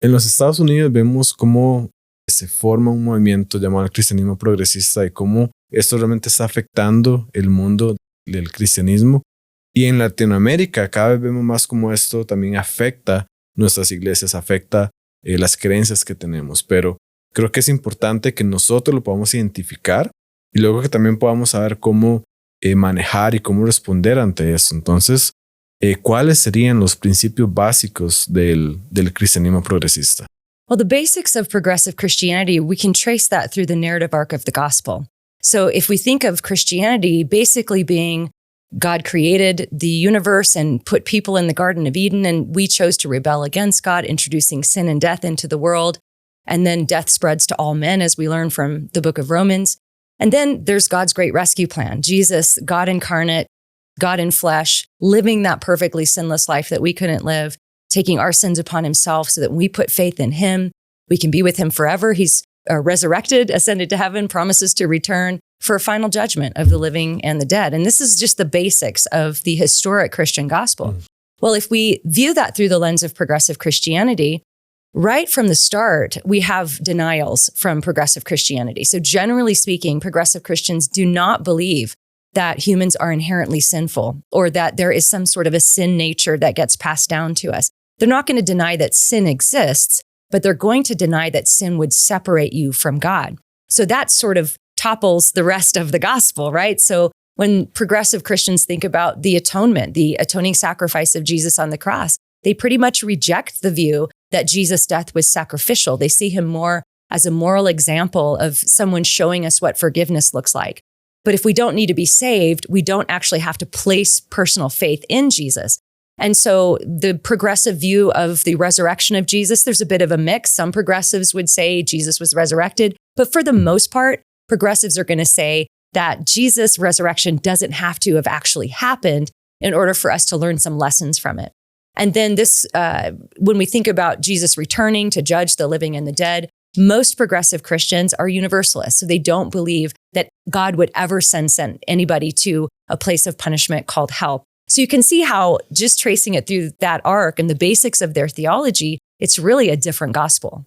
En los Estados Unidos vemos cómo se forma un movimiento llamado el cristianismo progresista y cómo esto realmente está afectando el mundo del cristianismo. Y en Latinoamérica cada vez vemos más cómo esto también afecta nuestras iglesias, afecta las creencias que tenemos. Pero creo que es importante que nosotros lo podamos identificar y luego que también podamos saber cómo manejar y cómo responder ante eso. Entonces, ¿cuáles serían los principios básicos del cristianismo progresista? Well, the basics of progressive Christianity, we can trace that through the narrative arc of the gospel. So if we think of Christianity basically being God created the universe and put people in the Garden of Eden, and we chose to rebel against God, introducing sin and death into the world. And then death spreads to all men, as we learn from the book of Romans. And then there's God's great rescue plan. Jesus, God incarnate, God in flesh, living that perfectly sinless life that we couldn't live, taking our sins upon himself so that when we put faith in him, we can be with him forever. He's resurrected, ascended to heaven, promises to return for a final judgment of the living and the dead. And this is just the basics of the historic Christian gospel. Well, if we view that through the lens of progressive Christianity, right from the start, we have denials from progressive Christianity. So generally speaking, progressive Christians do not believe that humans are inherently sinful or that there is some sort of a sin nature that gets passed down to us. They're not going to deny that sin exists, but they're going to deny that sin would separate you from God. So that sort of topples the rest of the gospel, right? So when progressive Christians think about the atonement, the atoning sacrifice of Jesus on the cross, they pretty much reject the view that Jesus' death was sacrificial. They see him more as a moral example of someone showing us what forgiveness looks like. But if we don't need to be saved, we don't actually have to place personal faith in Jesus. And so the progressive view of the resurrection of Jesus, there's a bit of a mix. Some progressives would say Jesus was resurrected, but for the most part, progressives are going to say that Jesus' resurrection doesn't have to have actually happened in order for us to learn some lessons from it. And then this, when we think about Jesus returning to judge the living and the dead, most progressive Christians are universalists. So they don't believe that God would ever send anybody to a place of punishment called hell. So you can see how just tracing it through that arc and the basics of their theology, it's really a different gospel.